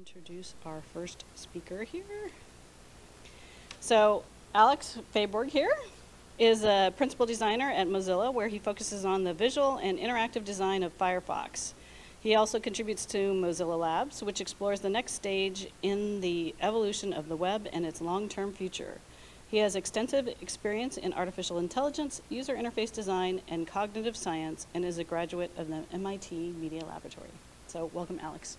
introduce our first speaker here. So Alex Faaborg here is a principal designer at Mozilla, where he focuses on the visual and interactive design of Firefox. He also contributes to Mozilla Labs, which explores the next stage in the evolution of the web and its long-term future. He has extensive experience in artificial intelligence, user interface design, and cognitive science, and is a graduate of the MIT Media Laboratory. So welcome, Alex.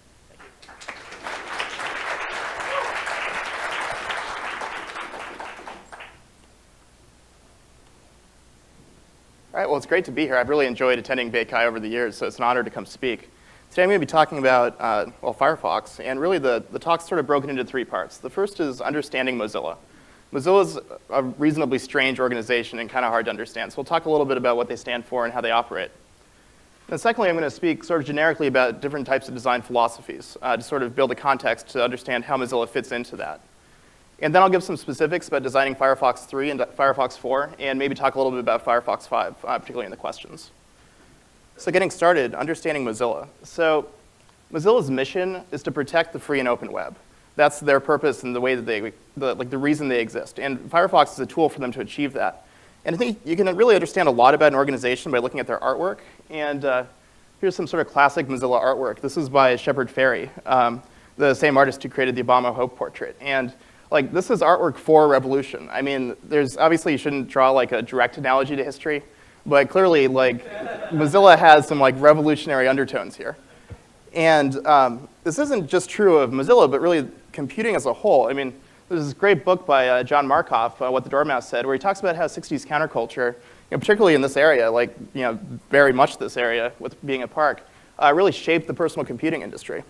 All right, well, it's great to be here. I've really enjoyed attending BayCHI over the years, so it's an honor to come speak. Today I'm going to be talking about, Firefox, and really the talk's sort of broken into three parts. The first is understanding Mozilla. Mozilla's a reasonably strange organization and kind of hard to understand, so we'll talk a little bit about what they stand for and how they operate. And secondly, I'm going to speak sort of generically about different types of design philosophies to sort of build a context to understand how Mozilla fits into that. And then I'll give some specifics about designing Firefox 3 and Firefox 4, and maybe talk a little bit about Firefox 5, particularly in the questions. So getting started, understanding Mozilla. So Mozilla's mission is to protect the free and open web. That's their purpose and the way that the reason they exist. And Firefox is a tool for them to achieve that. And I think you can really understand a lot about an organization by looking at their artwork. And here's some sort of classic Mozilla artwork. This is by Shepard Fairey, the same artist who created the Obama Hope portrait. And this is artwork for revolution. I mean, there's obviously you shouldn't draw like a direct analogy to history, but clearly Mozilla has some revolutionary undertones here. And this isn't just true of Mozilla, but really computing as a whole. I mean, there's this great book by John Markoff, What the Dormouse Said, where he talks about how 60s counterculture, particularly in this area, very much this area with being a park, really shaped the personal computing industry.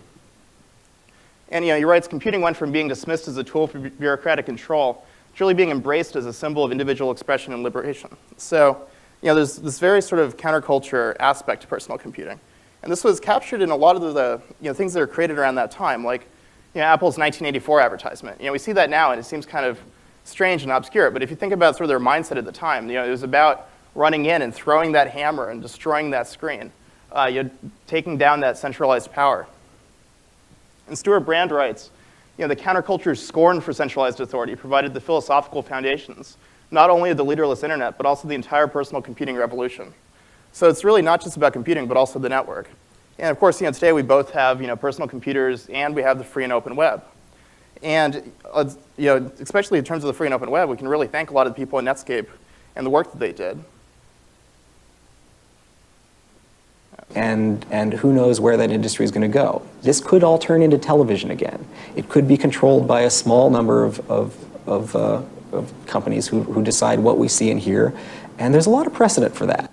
And he writes, computing went from being dismissed as a tool for bureaucratic control to really being embraced as a symbol of individual expression and liberation. So there's this very sort of counterculture aspect to personal computing. And this was captured in a lot of the things that are created around that time, like Apple's 1984 advertisement. We see that now, and it seems kind of strange and obscure. But if you think about sort of their mindset at the time, it was about running in and throwing that hammer and destroying that screen, taking down that centralized power. And Stuart Brand writes, the counterculture's scorn for centralized authority provided the philosophical foundations, not only of the leaderless internet, but also the entire personal computing revolution. So it's really not just about computing, but also the network. And of course, today we both have personal computers, and we have the free and open web. And especially in terms of the free and open web, we can really thank a lot of the people in Netscape and the work that they did. And who knows where that industry is going to go. This could all turn into television again. It could be controlled by a small number of companies who decide what we see and hear, and there's a lot of precedent for that.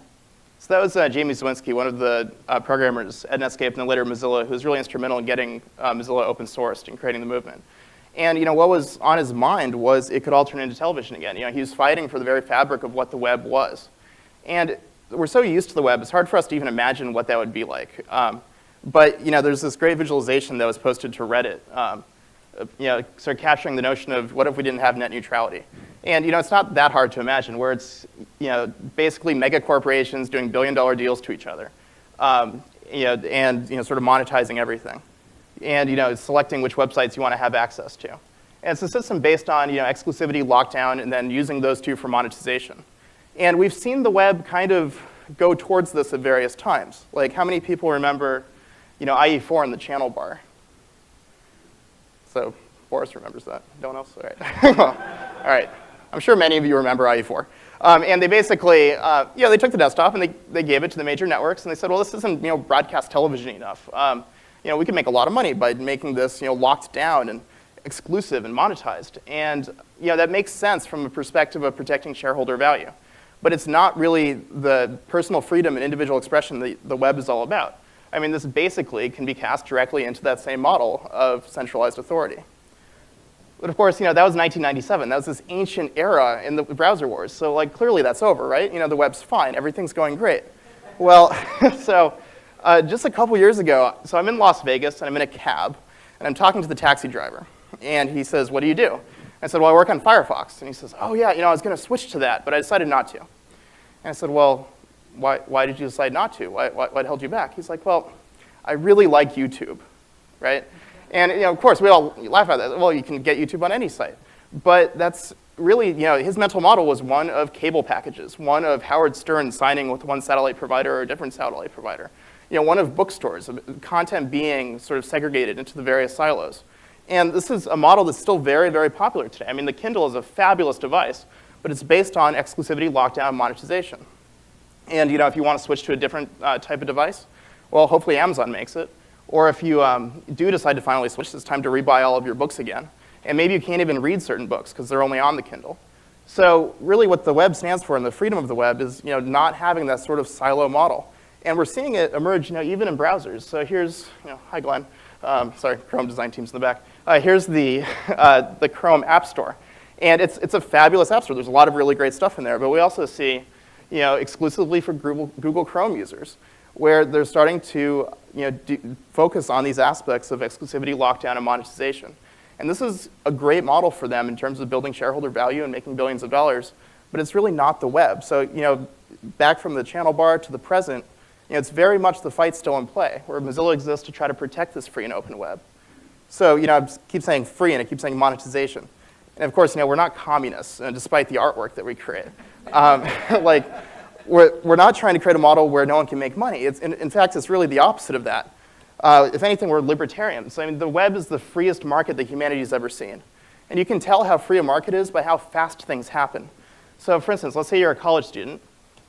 So that was Jamie Zawinski, one of the programmers at Netscape and then later Mozilla, who was really instrumental in getting Mozilla open sourced and creating the movement. And what was on his mind was it could all turn into television again. He was fighting for the very fabric of what the web was. And we're so used to the web, it's hard for us to even imagine what that would be like. But there's this great visualization that was posted to Reddit, sort of capturing the notion of what if we didn't have net neutrality. And it's not that hard to imagine, where it's basically mega corporations doing billion-dollar deals to each other, and sort of monetizing everything, and selecting which websites you want to have access to. And it's a system based on exclusivity, lockdown, and then using those two for monetization. And we've seen the web kind of go towards this at various times. Like, how many people remember, IE4 in the channel bar? So Boris remembers that. No one else? All right. All right. I'm sure many of you remember IE4. And they basically, they took the desktop and they gave it to the major networks, and they said, well, this isn't broadcast television enough. We can make a lot of money by making this locked down and exclusive and monetized. And that makes sense from a perspective of protecting shareholder value. But it's not really the personal freedom and individual expression that the web is all about. I mean, this basically can be cast directly into that same model of centralized authority. But of course, that was 1997. That was this ancient era in the browser wars. So clearly that's over, right? The web's fine. Everything's going great. Well, so just a couple years ago, so I'm in Las Vegas, and I'm in a cab, and I'm talking to the taxi driver. And he says, what do you do? I said, well, I work on Firefox. And he says, oh, yeah, I was going to switch to that, but I decided not to. And I said, well, why did you decide not to? What held you back? He's like, well, I really like YouTube, right? And of course, we all laugh at that. Well, you can get YouTube on any site. But that's really, his mental model was one of cable packages, one of Howard Stern signing with one satellite provider or a different satellite provider, one of bookstores, content being sort of segregated into the various silos. And this is a model that's still very, very popular today. I mean, the Kindle is a fabulous device, but it's based on exclusivity, lockdown, and monetization. And if you want to switch to a different type of device, well, hopefully Amazon makes it. Or if you do decide to finally switch, it's time to rebuy all of your books again. And maybe you can't even read certain books because they're only on the Kindle. So really what the web stands for and the freedom of the web is not having that sort of silo model. And we're seeing it emerge even in browsers. So here's, hi Glenn, sorry, Chrome design team's in the back. Here's the Chrome App Store. And it's a fabulous app store. There's a lot of really great stuff in there. But we also see exclusively for Google Chrome users, where they're starting to focus on these aspects of exclusivity, lockdown, and monetization. And this is a great model for them in terms of building shareholder value and making billions of dollars, but it's really not the web. So back from the channel bar to the present, it's very much the fight still in play, where Mozilla exists to try to protect this free and open web. So I keep saying free and I keep saying monetization. And of course, we're not communists, despite the artwork that we create. We're not trying to create a model where no one can make money. In fact, it's really the opposite of that. If anything, we're libertarians. I mean, the web is the freest market that humanity's ever seen. And you can tell how free a market is by how fast things happen. So for instance, let's say you're a college student,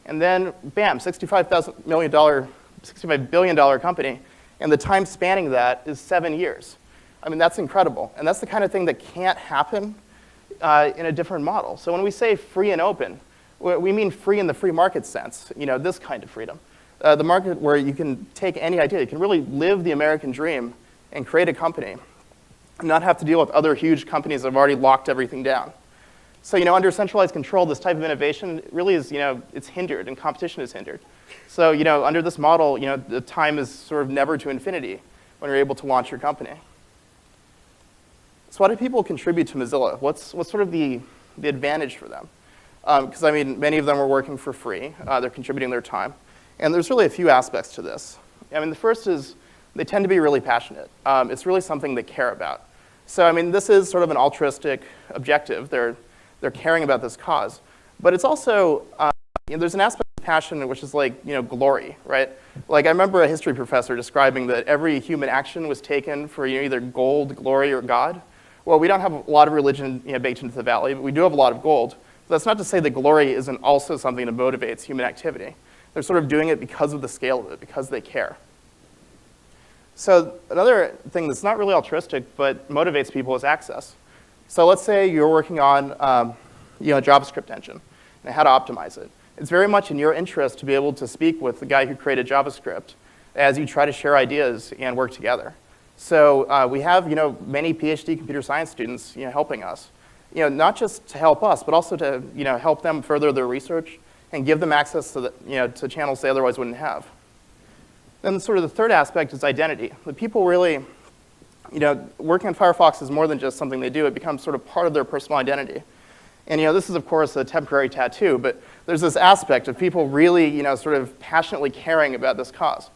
and then bam, $65 billion company, and the time spanning that is 7 years. I mean, that's incredible. And that's the kind of thing that can't happen in a different model. So when we say free and open, we mean free in the free market sense, this kind of freedom. The market where you can take any idea, you can really live the American dream and create a company and not have to deal with other huge companies that have already locked everything down. So under centralized control, this type of innovation really is, it's hindered and competition is hindered. So under this model, the time is sort of never to infinity when you're able to launch your company. So why do people contribute to Mozilla? What's sort of the advantage for them? Because I mean, many of them are working for free. They're contributing their time. And there's really a few aspects to this. I mean, the first is they tend to be really passionate. It's really something they care about. So I mean, this is sort of an altruistic objective. They're caring about this cause. But it's also, there's an aspect of passion which is like, glory, right? Like I remember a history professor describing that every human action was taken for either gold, glory, or God. Well, we don't have a lot of religion baked into the valley, but we do have a lot of gold. But that's not to say that glory isn't also something that motivates human activity. They're sort of doing it because of the scale of it, because they care. So another thing that's not really altruistic but motivates people is access. So let's say you're working on a JavaScript engine and how to optimize it. It's very much in your interest to be able to speak with the guy who created JavaScript as you try to share ideas and work together. So we have many PhD computer science students helping us, not just to help us, but also to help them further their research and give them access to to channels they otherwise wouldn't have. Then sort of the third aspect is identity. The people really, working on Firefox is more than just something they do. It becomes sort of part of their personal identity. And this is of course a temporary tattoo, but there's this aspect of people really, sort of passionately caring about this cause.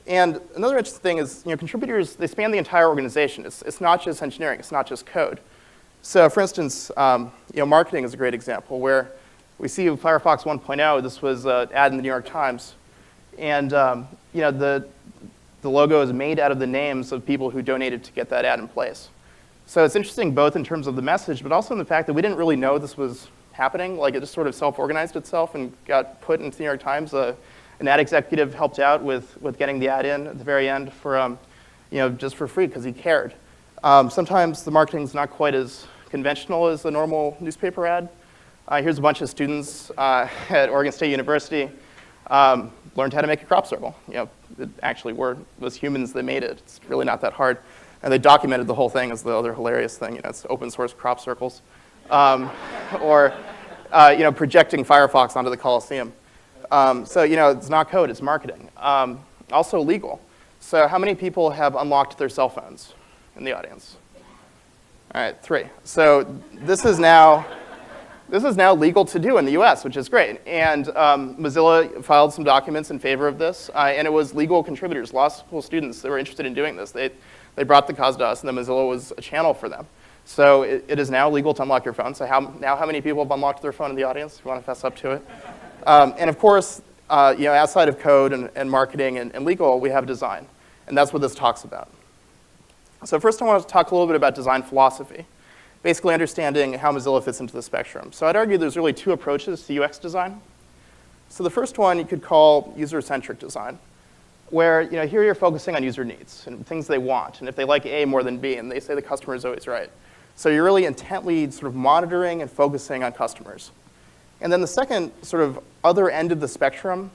And another interesting thing is, contributors, they span the entire organization. It's not just engineering, it's not just code. So for instance, marketing is a great example where we see Firefox 1.0, this was an ad in the New York Times, and the logo is made out of the names of people who donated to get that ad in place. So it's interesting both in terms of the message, but also in the fact that we didn't really know this was happening. Like it just sort of self-organized itself and got put into the New York Times. An ad executive helped out with getting the ad in at the very end for, just for free because he cared. Sometimes the marketing's not quite as conventional as a normal newspaper ad. Here's a bunch of students at Oregon State University learned how to make a crop circle. It actually was humans that made it. It's really not that hard. And they documented the whole thing as the other hilarious thing. It's open source crop circles. Or projecting Firefox onto the Coliseum. So it's not code, it's marketing. Also legal. So how many people have unlocked their cell phones in the audience? All right, 3. So this is now legal to do in the US, which is great. And Mozilla filed some documents in favor of this, and it was legal contributors, law school students that were interested in doing this. They They brought the cause to us, and then Mozilla was a channel for them. So it is now legal to unlock your phone. So how many people have unlocked their phone in the audience? You want to fess up to it? And of course, outside of code and marketing and legal, we have design. And that's what this talk's about. So first I want to talk a little bit about design philosophy, basically understanding how Mozilla fits into the spectrum. So I'd argue there's really two approaches to UX design. So the first one you could call user-centric design, where here you're focusing on user needs and things they want, and if they like A more than B, and they say the customer is always right. So you're really intently sort of monitoring and focusing on customers. And then the second sort of other end of the spectrum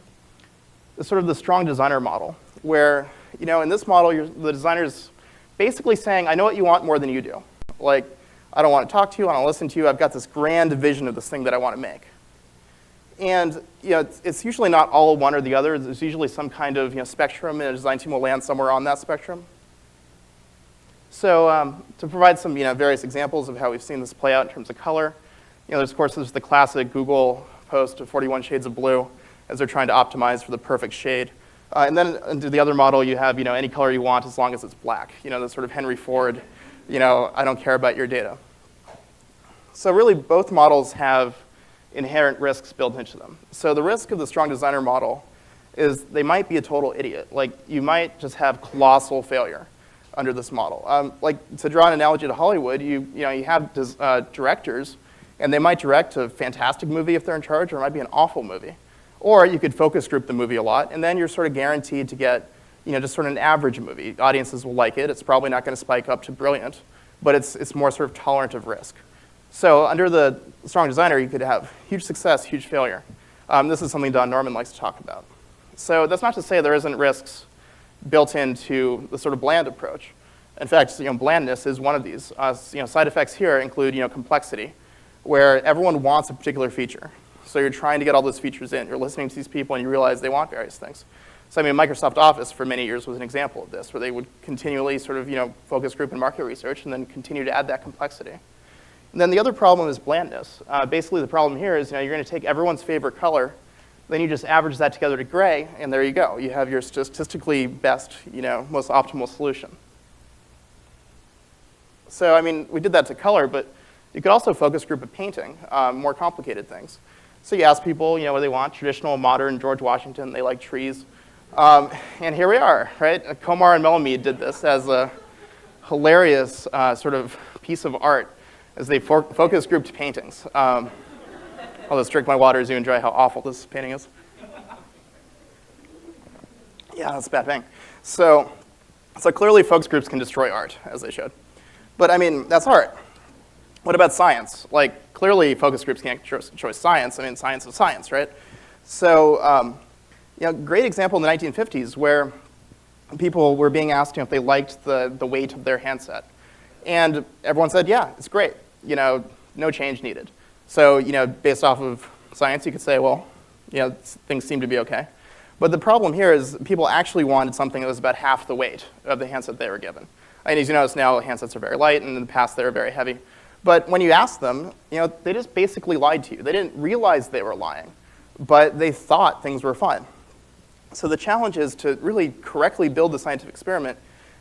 is sort of the strong designer model, where in this model, the designer's basically saying, I know what you want more than you do. Like, I don't want to talk to you, I don't want to listen to you, I've got this grand vision of this thing that I want to make. And it's usually not all one or the other. There's usually some kind of spectrum, and a design team will land somewhere on that spectrum. So to provide some various examples of how we've seen this play out in terms of color, of course, there's the classic Google post of 41 shades of blue as they're trying to optimize for the perfect shade. And then into the other model, you have any color you want as long as it's black. The sort of Henry Ford, I don't care about your data. So really, both models have inherent risks built into them. So the risk of the strong designer model is they might be a total idiot. Like, you might just have colossal failure under this model. Like, to draw an analogy to Hollywood, you have directors, and they might direct a fantastic movie if they're in charge, or it might be an awful movie. Or you could focus group the movie a lot, and then you're sort of guaranteed to get just sort of an average movie. Audiences will like it. It's probably not going to spike up to brilliant, but it's more sort of tolerant of risk. So under the strong designer, you could have huge success, huge failure. This is something Don Norman likes to talk about. So that's not to say there isn't risks built into the sort of bland approach. In fact, blandness is one of these. Side effects here include complexity, where everyone wants a particular feature. So you're trying to get all those features in. You're listening to these people, and you realize they want various things. So Microsoft Office for many years was an example of this, where they would continually sort of focus group and market research, and then continue to add that complexity. And then the other problem is blandness. Basically, the problem here is you're going to take everyone's favorite color, then you just average that together to gray, and there you go. You have your statistically best, most optimal solution. So we did that to color, but you could also focus group of painting, more complicated things. So you ask people, what they want, traditional, modern, George Washington, they like trees. And here we are, right? Komar and Melamede did this as a hilarious sort of piece of art as they focus grouped paintings. I'll just drink my water as you enjoy how awful this painting is. Yeah, that's a bad thing. So clearly focus groups can destroy art, as they showed. But that's art. What about science? Like, clearly focus groups can't destroy science. Science is science, right? So, great example in the 1950s where people were being asked if they liked the weight of their handset. And everyone said, yeah, it's great. No change needed. So, based off of science, you could say, well, things seem to be okay. But the problem here is people actually wanted something that was about half the weight of the handset they were given. And as you notice now, handsets are very light, and in the past they were very heavy. But when you asked them, they just basically lied to you. They didn't realize they were lying, but they thought things were fine. So the challenge is to really correctly build the scientific experiment.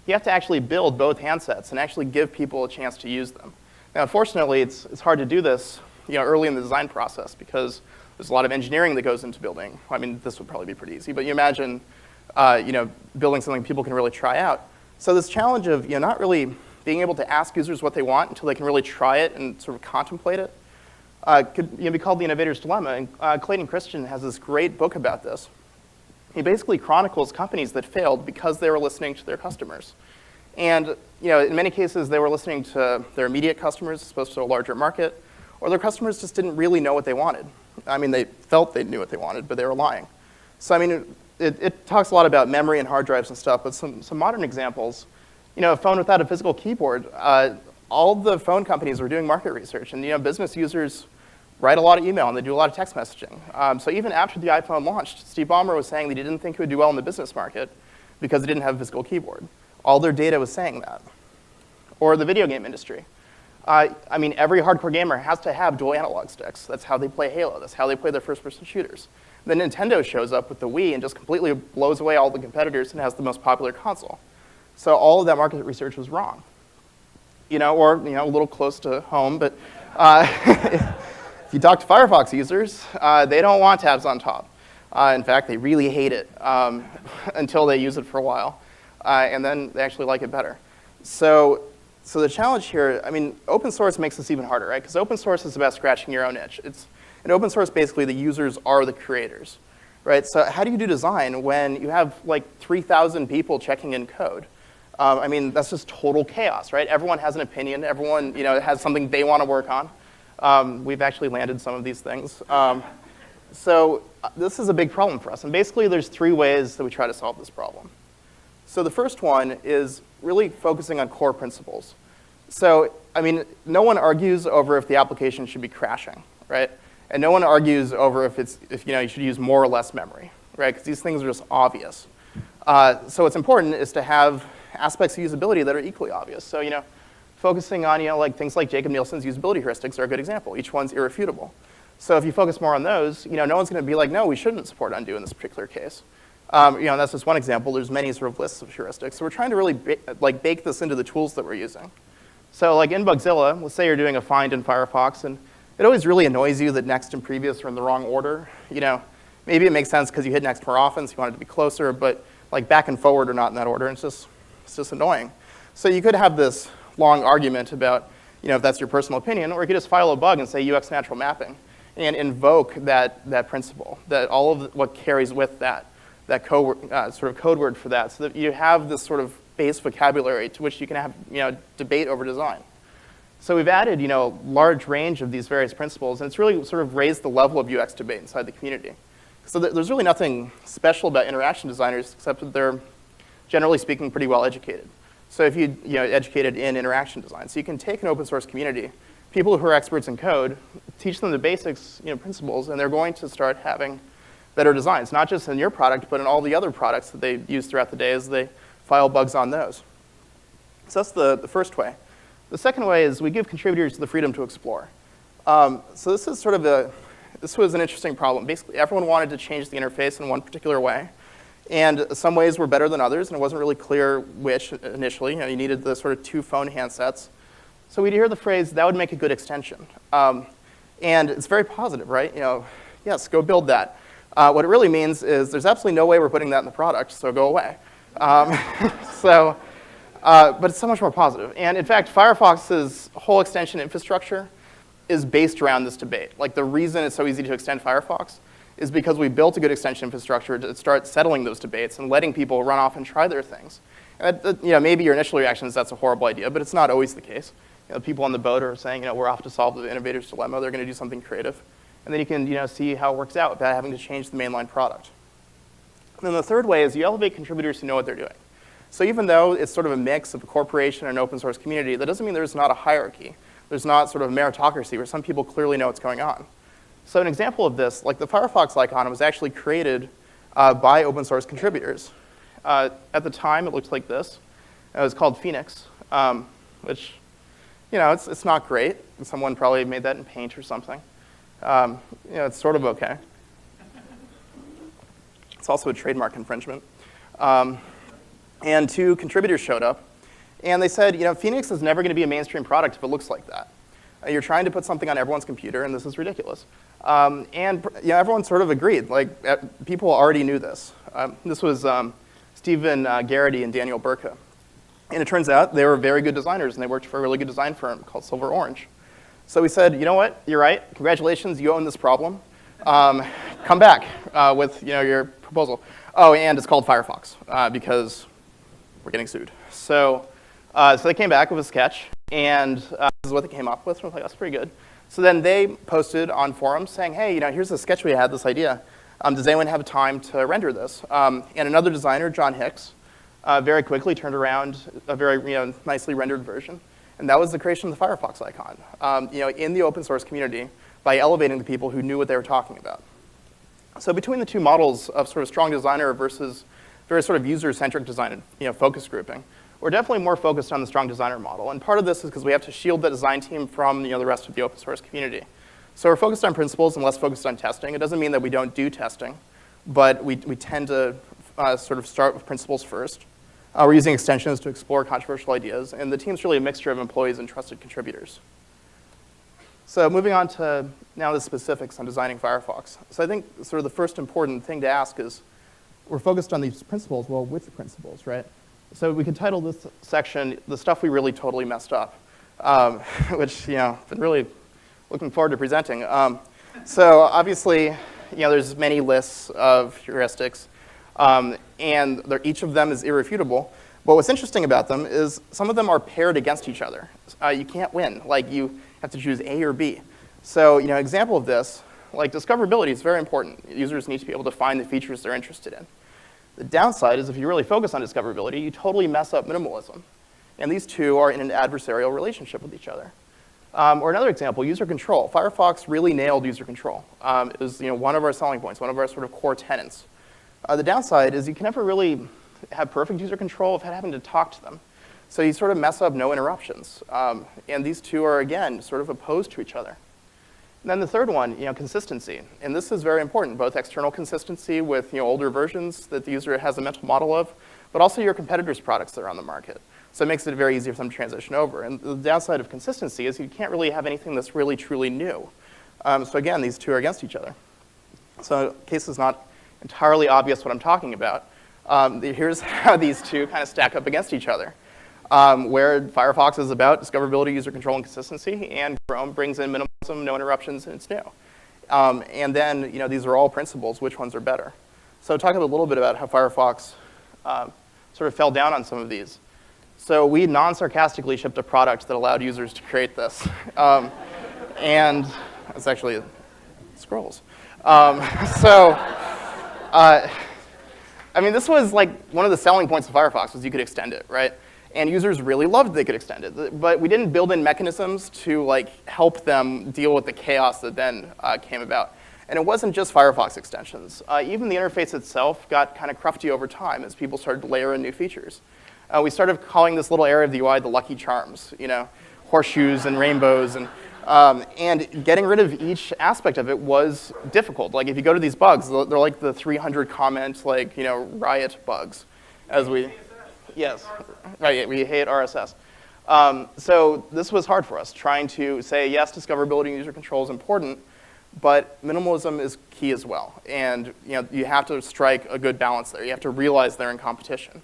You have to actually build both handsets and actually give people a chance to use them. Now, unfortunately, it's hard to do this early in the design process because there's a lot of engineering that goes into building. This would probably be pretty easy, but you imagine building something people can really try out. So this challenge of not really being able to ask users what they want until they can really try it and sort of contemplate it could be called the innovator's dilemma. And Clayton Christian has this great book about this. He basically chronicles companies that failed because they were listening to their customers. And in many cases, they were listening to their immediate customers as opposed to a larger market, or their customers just didn't really know what they wanted. They felt they knew what they wanted, but they were lying. So it talks a lot about memory and hard drives and stuff, but some modern examples. A phone without a physical keyboard, all the phone companies were doing market research, and business users write a lot of email and they do a lot of text messaging. So even after the iPhone launched, Steve Ballmer was saying that he didn't think it would do well in the business market because it didn't have a physical keyboard. All their data was saying that. Or the video game industry. Every hardcore gamer has to have dual analog sticks. That's how they play Halo. That's how they play their first-person shooters. Then Nintendo shows up with the Wii and just completely blows away all the competitors and has the most popular console. So all of that market research was wrong. Or a little close to home, but if you talk to Firefox users, they don't want tabs on top. In fact, they really hate it until they use it for a while, and then they actually like it better. So the challenge here, open source makes this even harder, right? Because open source is about scratching your own itch. In open source, basically, the users are the creators, right? So how do you do design when you have like 3,000 people checking in code? That's just total chaos, right? Everyone has an opinion. Everyone, has something they want to work on. We've actually landed some of these things. So this is a big problem for us. And basically, there's 3 ways that we try to solve this problem. So the first one is really focusing on core principles. So, no one argues over if the application should be crashing, right? And no one argues over if you should use more or less memory, right? Because these things are just obvious. So what's important is to have aspects of usability that are equally obvious. So, focusing on, like things like Jacob Nielsen's usability heuristics are a good example. Each one's irrefutable. So if you focus more on those, no one's going to be like, no, we shouldn't support undo in this particular case. That's just one example. There's many sort of lists of heuristics. So we're trying to really bake this into the tools that we're using. So like in Bugzilla, let's say you're doing a find in Firefox, and it always really annoys you that next and previous are in the wrong order. Maybe it makes sense because you hit next more often, so you want it to be closer, but like back and forward are not in that order, and it's just annoying. So you could have this long argument about, if that's your personal opinion, or you could just file a bug and say UX natural mapping and invoke that principle, that all of what carries with that sort of code word for that, so that you have this sort of base vocabulary to which you can have debate over design. So we've added large range of these various principles, and it's really sort of raised the level of UX debate inside the community. So there's really nothing special about interaction designers except that they're, generally speaking, pretty well educated. So if you educated in interaction design, so you can take an open source community, people who are experts in code, teach them the basics, principles, and they're going to start having better designs, not just in your product, but in all the other products that they use throughout the day as they file bugs on those. So that's the first way. The second way is we give contributors the freedom to explore. So this is this was an interesting problem. Basically, everyone wanted to change the interface in one particular way. And some ways were better than others, and it wasn't really clear which initially. You needed the sort of 2 phone handsets. So we'd hear the phrase, that would make a good extension. And it's very positive, right? Yes, go build that. What it really means is there's absolutely no way we're putting that in the product, so go away. But it's so much more positive. And in fact, Firefox's whole extension infrastructure is based around this debate. Like the reason it's so easy to extend Firefox is because we built a good extension infrastructure to start settling those debates and letting people run off and try their things. And maybe your initial reaction is that's a horrible idea, but it's not always the case. People on the boat are saying, we're off to solve the innovator's dilemma. They're going to do something creative. And then you can see how it works out without having to change the mainline product. And then the third way is you elevate contributors who know what they're doing. So even though it's sort of a mix of a corporation and an open source community, that doesn't mean there's not a hierarchy. There's not sort of meritocracy where some people clearly know what's going on. So an example of this, like the Firefox icon was actually created by open source contributors. At the time, it looked like this. It was called Phoenix, which, it's not great. Someone probably made that in Paint or something. It's sort of okay. It's also a trademark infringement. And 2 contributors showed up, and they said, Phoenix is never going to be a mainstream product if it looks like that. You're trying to put something on everyone's computer, and this is ridiculous. And everyone sort of agreed. Like, people already knew this. This was Stephen Garrity and Daniel Burka. And it turns out they were very good designers, and they worked for a really good design firm called Silver Orange. So we said, you know what? You're right. Congratulations. You own this problem. Come back with your proposal. Oh, and it's called Firefox because we're getting sued. So they came back with a sketch, and this is what they came up with. And I was like, that's pretty good. So then they posted on forums saying, hey, here's the sketch we had, this idea. Does anyone have time to render this? And another designer, John Hicks, very quickly turned around a very nicely rendered version. And that was the creation of the Firefox icon, in the open source community by elevating the people who knew what they were talking about. So between the 2 models of sort of strong designer versus very sort of user-centric design, focus grouping, we're definitely more focused on the strong designer model. And part of this is because we have to shield the design team from the rest of the open source community. So we're focused on principles and less focused on testing. It doesn't mean that we don't do testing, but we tend to sort of start with principles first. We're using extensions to explore controversial ideas, and the team's really a mixture of employees and trusted contributors. So moving on to now the specifics on designing Firefox. So I think sort of the first important thing to ask is, we're focused on these principles. Well, which principles, right? So we could title this section, "The Stuff We Really Totally Messed Up," which, I've been really looking forward to presenting. So obviously, there's many lists of heuristics, and each of them is irrefutable. But what's interesting about them is some of them are paired against each other. You can't win. Like, you have to choose A or B. So, example of this, like discoverability is very important. Users need to be able to find the features they're interested in. The downside is if you really focus on discoverability, you totally mess up minimalism. And these two are in an adversarial relationship with each other. Or another example, user control. Firefox really nailed user control. It was one of our selling points, one of our sort of core tenets. The downside is you can never really have perfect user control without having to talk to them. So you sort of mess up no interruptions. And these two are, again, sort of opposed to each other. And then the third one, consistency. And this is very important, both external consistency with older versions that the user has a mental model of, but also your competitors' products that are on the market. So it makes it very easy for them to transition over. And the downside of consistency is you can't really have anything that's really, truly new. So again, these two are against each other. So in case it's not entirely obvious what I'm talking about, here's how these two kind of stack up against each other. Where Firefox is about discoverability, user control, and consistency, and Chrome brings in minimalism, no interruptions, and it's new. And then, these are all principles. Which ones are better? So talk a little bit about how Firefox sort of fell down on some of these. So we non-sarcastically shipped a product that allowed users to create this. And it's actually scrolls. This was like one of the selling points of Firefox was you could extend it, right? And users really loved they could extend it. But we didn't build in mechanisms to help them deal with the chaos that then came about. And it wasn't just Firefox extensions. Even the interface itself got kind of crufty over time as people started to layer in new features. We started calling this little area of the UI the Lucky Charms, horseshoes and rainbows. And getting rid of each aspect of it was difficult. Like if you go to these bugs, they're like the 300 comment, riot bugs, as we. Yes, right, we hate RSS. So this was hard for us, trying to say, yes, discoverability and user control is important, but minimalism is key as well. And you have to strike a good balance there. You have to realize they're in competition.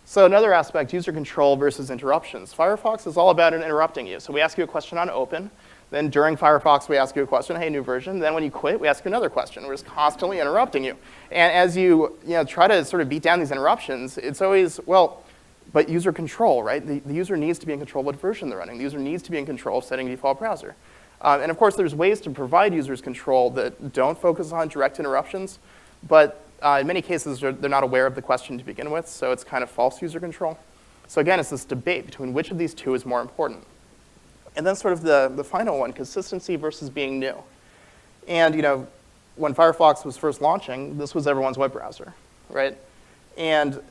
So another aspect, user control versus interruptions. Firefox is all about interrupting you. So we ask you a question on open. Then during Firefox, we ask you a question, hey, new version. Then when you quit, we ask you another question. We're just constantly interrupting you. And as you try to sort of beat down these interruptions, it's always, well, but user control, right? The user needs to be in control of what version they're running. The user needs to be in control of setting default browser. And of course, there's ways to provide users control that don't focus on direct interruptions. But in many cases, they're not aware of the question to begin with. So it's kind of false user control. So again, it's this debate between which of these two is more important. And then sort of the final one, consistency versus being new. And when Firefox was first launching, this was everyone's web browser, right? And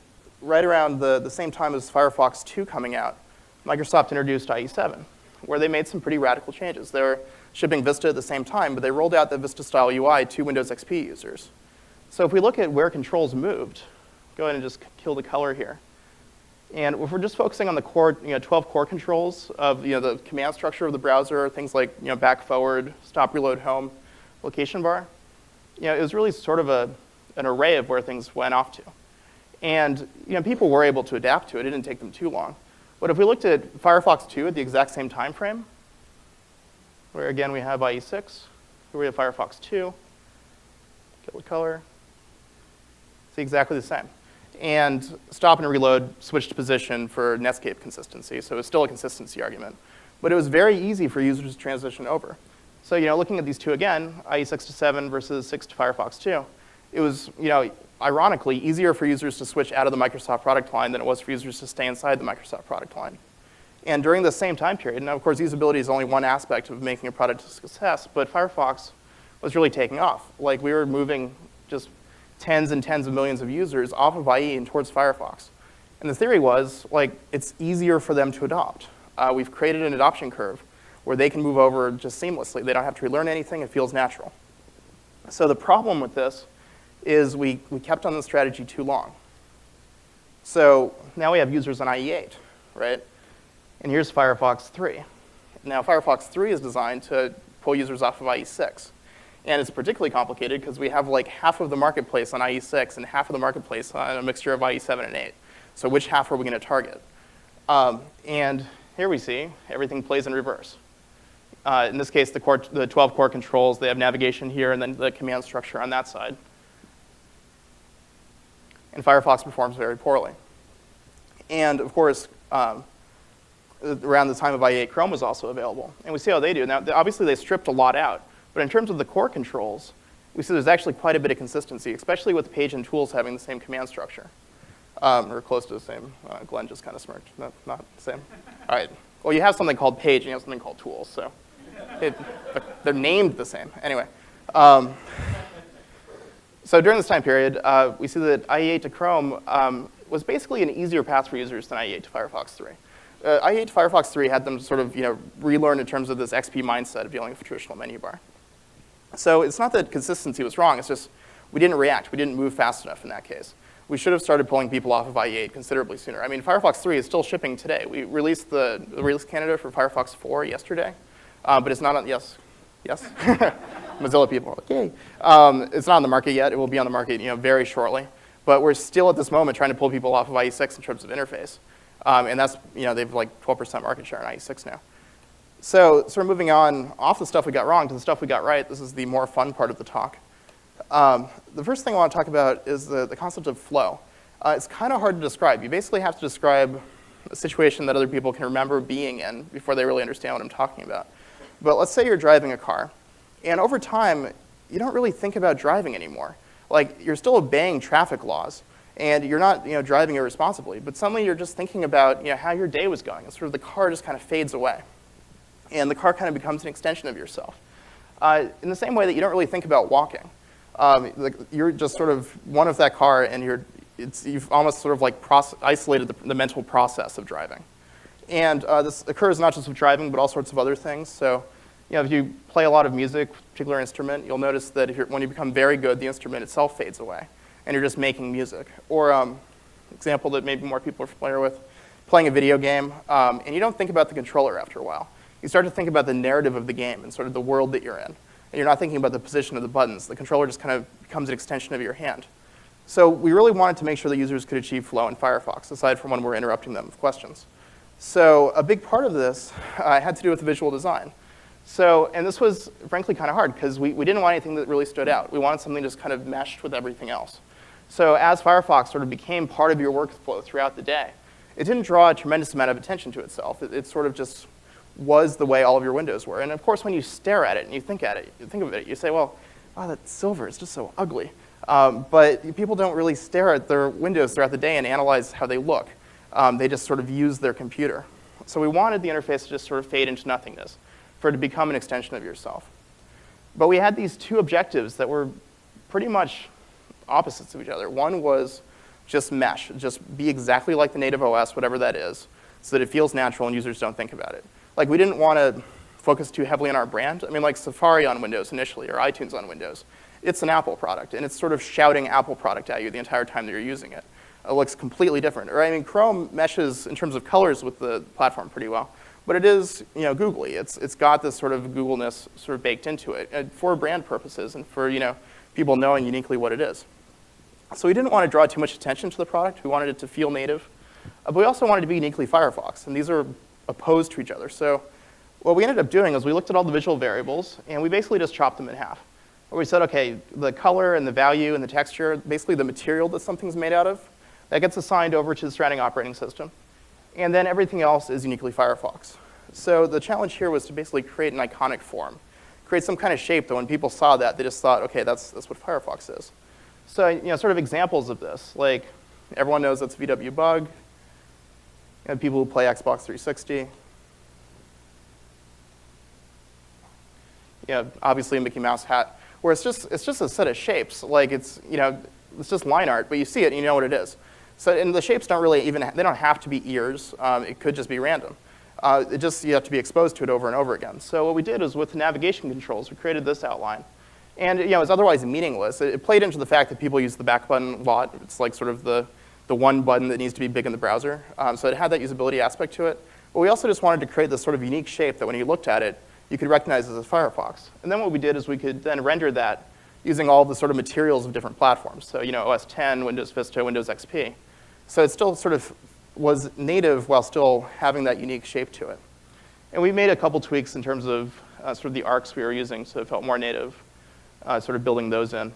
right around the same time as Firefox 2 coming out, Microsoft introduced IE7, where they made some pretty radical changes. They were shipping Vista at the same time, but they rolled out the Vista-style UI to Windows XP users. So if we look at where controls moved, go ahead and just kill the color here. And if we're just focusing on the core, 12 core controls of the command structure of the browser, things like back, forward, stop, reload, home, location bar, it was really sort of an array of where things went off to. And people were able to adapt to it. It didn't take them too long. But if we looked at Firefox 2 at the exact same time frame, where again we have IE6, here we have Firefox 2, kill the color, it's exactly the same. And stop and reload switched position for Netscape consistency, so it's still a consistency argument. But it was very easy for users to transition over. So looking at these two again, IE6 to 7 versus 6 to Firefox 2, it was ironically easier for users to switch out of the Microsoft product line than it was for users to stay inside the Microsoft product line. And during the same time period, now of course usability is only one aspect of making a product a success, but Firefox was really taking off. Like we were moving just tens and tens of millions of users off of IE and towards Firefox. And the theory was, it's easier for them to adopt. We've created an adoption curve where they can move over just seamlessly. They don't have to relearn anything. It feels natural. So the problem with this is we kept on the strategy too long. So now we have users on IE8, right? And here's Firefox 3. Now Firefox 3 is designed to pull users off of IE6. And it's particularly complicated because we have like half of the marketplace on IE6 and half of the marketplace on a mixture of IE7 and 8. So which half are we going to target? And here we see everything plays in reverse. In this case, the 12 core controls, they have navigation here and then the command structure on that side. And Firefox performs very poorly. And of course, around the time of IE8, Chrome was also available. And we see how they do. Now, obviously, they stripped a lot out. But in terms of the core controls, we see there's actually quite a bit of consistency, especially with Page and Tools having the same command structure. Or close to the same. Glenn just kind of smirked. No, not the same. All right. Well, you have something called Page, and you have something called Tools. So they're named the same. Anyway. So during this time period, we see that IE8 to Chrome was basically an easier path for users than IE8 to Firefox 3. IE8 to Firefox 3 had them sort of relearn in terms of this XP mindset of dealing with a traditional menu bar. So it's not that consistency was wrong, it's just we didn't react, we didn't move fast enough in that case. We should have started pulling people off of IE8 considerably sooner. I mean, Firefox 3 is still shipping today. We released the release candidate for Firefox 4 yesterday, but it's not on, yes? Mozilla people are like, yay. It's not on the market yet. It will be on the market very shortly. But we're still at this moment trying to pull people off of IE6 in terms of interface. And that's, they've like 12% market share on IE6 now. So sort of moving on off the stuff we got wrong to the stuff we got right, this is the more fun part of the talk. The first thing I want to talk about is the concept of flow. It's kind of hard to describe. You basically have to describe a situation that other people can remember being in before they really understand what I'm talking about. But let's say you're driving a car. And over time, you don't really think about driving anymore. Like, you're still obeying traffic laws. And you're not driving irresponsibly. But suddenly you're just thinking about how your day was going. And sort of the car just kind of fades away. And the car kind of becomes an extension of yourself. In the same way that you don't really think about walking. You're just sort of one of that car, and you've almost sort of like isolated the mental process of driving. And this occurs not just with driving, but all sorts of other things. So if you play a lot of music, a particular instrument, you'll notice that when you become very good, the instrument itself fades away. And you're just making music. Or example that maybe more people are familiar with, playing a video game, and you don't think about the controller after a while. You start to think about the narrative of the game and sort of the world that you're in. And you're not thinking about the position of the buttons. The controller just kind of becomes an extension of your hand. So we really wanted to make sure that users could achieve flow in Firefox, aside from when we're interrupting them with questions. So a big part of this had to do with visual design. So, and this was frankly kind of hard because we didn't want anything that really stood out. We wanted something just kind of meshed with everything else. So as Firefox sort of became part of your workflow throughout the day, it didn't draw a tremendous amount of attention to itself. It sort of just was the way all of your windows were. And of course, when you stare at it and you think of it, you say, well, wow, that silver is just so ugly. But people don't really stare at their windows throughout the day and analyze how they look. They just sort of use their computer. So we wanted the interface to just sort of fade into nothingness, for it to become an extension of yourself. But we had these two objectives that were pretty much opposites of each other. One was just mesh, just be exactly like the native OS, whatever that is, so that it feels natural and users don't think about it. Like, we didn't want to focus too heavily on our brand. I mean, like Safari on Windows initially, or iTunes on Windows. It's an Apple product, and it's sort of shouting Apple product at you the entire time that you're using it. It looks completely different. Or, I mean, Chrome meshes in terms of colors with the platform pretty well. But it is, googly. It's got this sort of Google-ness sort of baked into it for brand purposes and for, people knowing uniquely what it is. So we didn't want to draw too much attention to the product. We wanted it to feel native. But we also wanted it to be uniquely Firefox. And these are opposed to each other. So what we ended up doing is we looked at all the visual variables, and we basically just chopped them in half. Where we said, OK, the color and the value and the texture, basically the material that something's made out of, that gets assigned over to the surrounding operating system. And then everything else is uniquely Firefox. So the challenge here was to basically create an iconic form, create some kind of shape that when people saw that, they just thought, OK, that's what Firefox is. So sort of examples of this, like everyone knows that's VW Bug. People who play Xbox 360. Obviously a Mickey Mouse hat, where it's just a set of shapes. Like it's just line art, but you see it and you know what it is. So and the shapes don't really they don't have to be ears. It could just be random. You have to be exposed to it over and over again. So what we did is with the navigation controls, we created this outline. And it's otherwise meaningless. It played into the fact that people use the back button a lot. It's like sort of the the one button that needs to be big in the browser. So it had that usability aspect to it. But we also just wanted to create this sort of unique shape that when you looked at it, you could recognize as a Firefox. And then what we did is we could then render that using all the sort of materials of different platforms. So OS 10, Windows Vista, Windows XP. So it still sort of was native while still having that unique shape to it. And we made a couple tweaks in terms of sort of the arcs we were using so it felt more native, sort of building those in.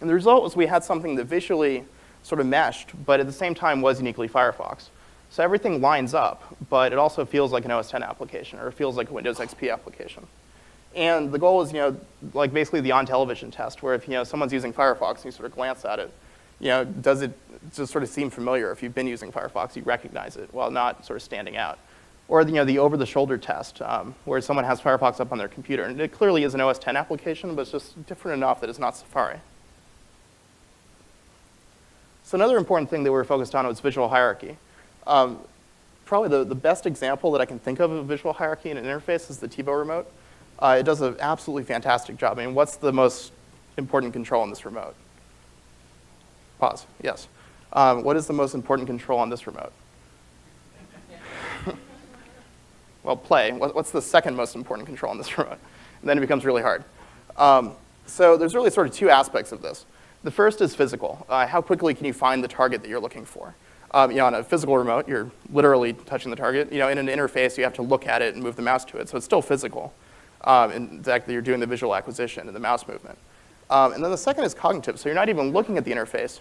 And the result was we had something that visually sort of meshed, but at the same time was uniquely Firefox. So everything lines up, but it also feels like an OS 10 application, or it feels like a Windows XP application. And the goal is, like basically the on-television test, where if someone's using Firefox and you sort of glance at it, does it just sort of seem familiar? If you've been using Firefox, you recognize it while not sort of standing out. Or the over-the-shoulder test, where someone has Firefox up on their computer, and it clearly is an OS 10 application, but it's just different enough that it's not Safari. So another important thing that we were focused on was visual hierarchy. Probably the best example that I can think of a visual hierarchy in an interface is the TiVo remote. It does an absolutely fantastic job. I mean, what's the most important control on this remote? Pause, yes. What is the most important control on this remote? Well, play. What's the second most important control on this remote? And then it becomes really hard. So there's really sort of two aspects of this. The first is physical. How quickly can you find the target that you're looking for? On a physical remote, you're literally touching the target. In an interface, you have to look at it and move the mouse to it, so it's still physical. In fact, you're doing the visual acquisition and the mouse movement. And then the second is cognitive, so you're not even looking at the interface.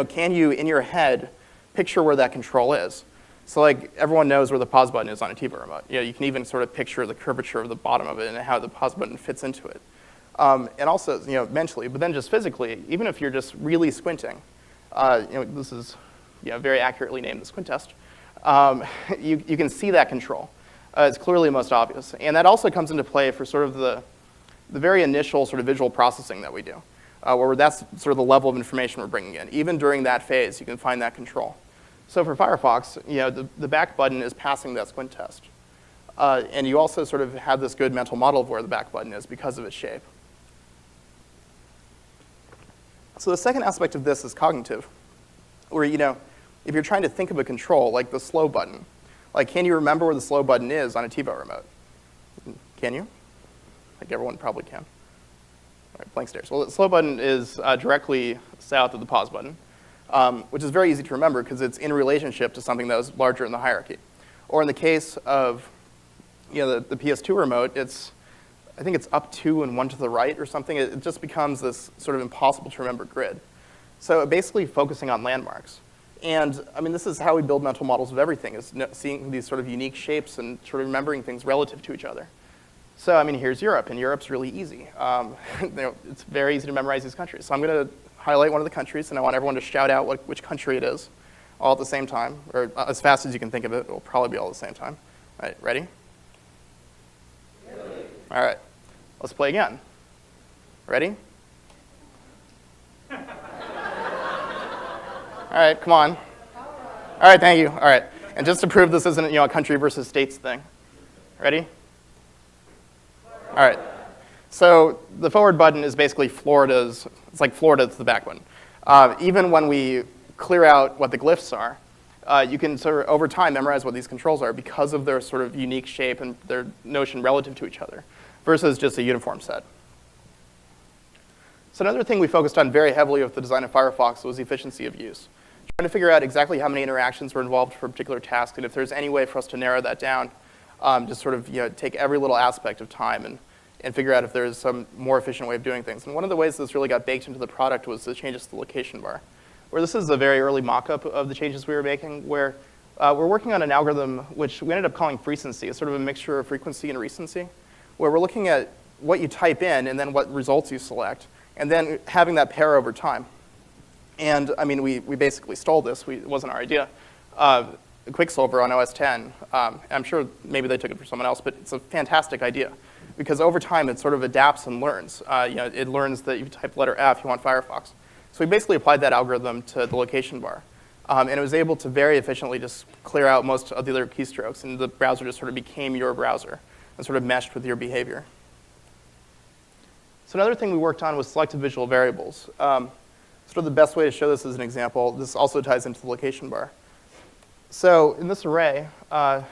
Can you, in your head, picture where that control is? So like everyone knows where the pause button is on a TiVo remote. You can even sort of picture the curvature of the bottom of it and how the pause button fits into it. And also, mentally, but then just physically, even if you're just really squinting, this is very accurately named the squint test, you can see that control. It's clearly most obvious. And that also comes into play for sort of the very initial sort of visual processing that we do, where that's sort of the level of information we're bringing in. Even during that phase, you can find that control. So for Firefox, the back button is passing that squint test. And you also sort of have this good mental model of where the back button is because of its shape. So the second aspect of this is cognitive, where if you're trying to think of a control, like the slow button, like can you remember where the slow button is on a TiVo remote? Can you? Like everyone probably can. All right, blank stares. Well, the slow button is directly south of the pause button, which is very easy to remember because it's in relationship to something that was larger in the hierarchy. Or in the case of the PS2 remote, I think it's up 2 and 1 to the right or something. It just becomes this sort of impossible to remember grid. So basically focusing on landmarks. And I mean, this is how we build mental models of everything, is seeing these sort of unique shapes and sort of remembering things relative to each other. So I mean, here's Europe, and Europe's really easy. It's very easy to memorize these countries. So I'm going to highlight one of the countries, and I want everyone to shout out which country it is, all at the same time, or as fast as you can think of it. It will probably be all at the same time. All right, ready? Italy. All right, let's play again. Ready? All right, come on. All right, thank you. All right, and just to prove this isn't a country versus states thing. Ready? All right. So the forward button is basically Florida's. It's like Florida's the back button. Even when we clear out what the glyphs are, you can sort of over time memorize what these controls are because of their sort of unique shape and their notion relative to each other, versus just a uniform set. So another thing we focused on very heavily with the design of Firefox was efficiency of use. Trying to figure out exactly how many interactions were involved for a particular task, and if there's any way for us to narrow that down, just sort of take every little aspect of time and figure out if there's some more efficient way of doing things. And one of the ways this really got baked into the product was the changes to the location bar, where this is a very early mock-up of the changes we were making, where we're working on an algorithm which we ended up calling frequency. It's sort of a mixture of frequency and recency, where we're looking at what you type in and then what results you select, and then having that pair over time. And I mean, we basically stole this. It wasn't our idea. Quicksilver on OS 10, I'm sure maybe they took it for someone else, but it's a fantastic idea. Because over time, it sort of adapts and learns. It learns that you type letter F, you want Firefox. So we basically applied that algorithm to the location bar. And it was able to very efficiently just clear out most of the other keystrokes, and the browser just sort of became your browser and sort of meshed with your behavior. So another thing we worked on was selective visual variables. Sort of the best way to show this as an example, this also ties into the location bar. So in this array, how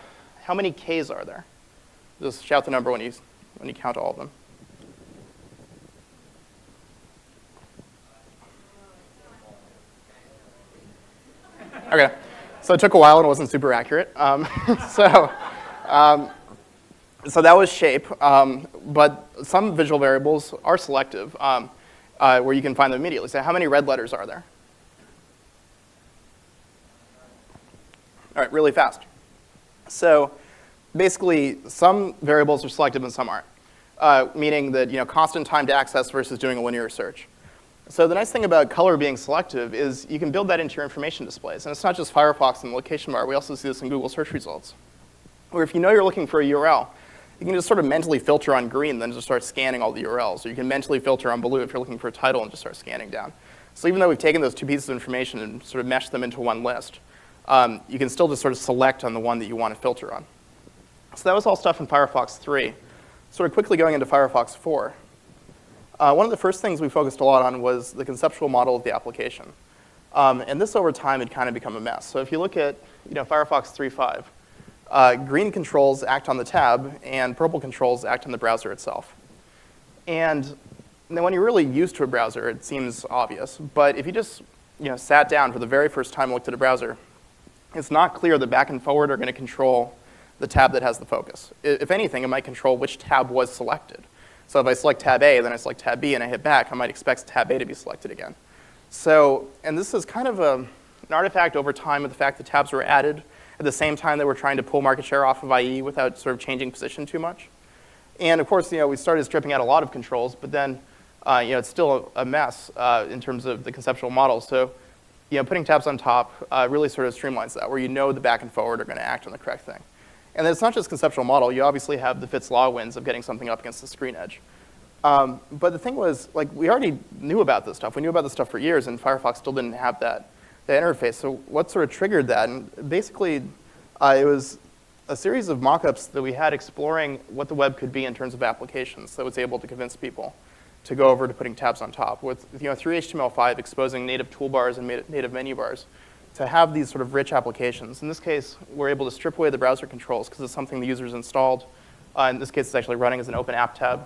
many Ks are there? Just shout the number when you count all of them. Okay, so it took a while and it wasn't super accurate. So that was shape, but some visual variables are selective, where you can find them immediately. So how many red letters are there? All right, really fast. So basically, some variables are selective and some aren't, meaning that constant time to access versus doing a linear search. So the nice thing about color being selective is you can build that into your information displays. And it's not just Firefox and the location bar. We also see this in Google search results, where if you know you're looking for a URL, you can just sort of mentally filter on green, then just start scanning all the URLs. Or you can mentally filter on blue if you're looking for a title and just start scanning down. So even though we've taken those two pieces of information and sort of meshed them into one list, you can still just sort of select on the one that you want to filter on. So that was all stuff in Firefox 3. Sort of quickly going into Firefox 4. One of the first things we focused a lot on was the conceptual model of the application. And this over time had kind of become a mess. So if you look at Firefox 3.5, green controls act on the tab and purple controls act on the browser itself. And then when you're really used to a browser, it seems obvious. But if you just sat down for the very first time and looked at a browser, it's not clear that back and forward are going to control the tab that has the focus. If anything, it might control which tab was selected. So if I select tab A, then I select tab B, and I hit back, I might expect tab A to be selected again. So, and this is kind of an artifact over time of the fact that tabs were added at the same time that we're trying to pull market share off of IE without sort of changing position too much. And of course, we started stripping out a lot of controls, but then it's still a mess in terms of the conceptual model. So putting tabs on top really sort of streamlines that, where the back and forward are going to act on the correct thing. And then it's not just conceptual model. You obviously have the Fitts law wins of getting something up against the screen edge. But the thing was, we already knew about this stuff. We knew about this stuff for years, and Firefox still didn't have that interface. So what sort of triggered that? And basically, it was a series of mock-ups that we had exploring what the web could be in terms of applications that was able to convince people to go over to putting tabs on top. With through HTML5 exposing native toolbars and native menu bars, to have these sort of rich applications. In this case, we're able to strip away the browser controls because it's something the user's installed. In this case, it's actually running as an open app tab.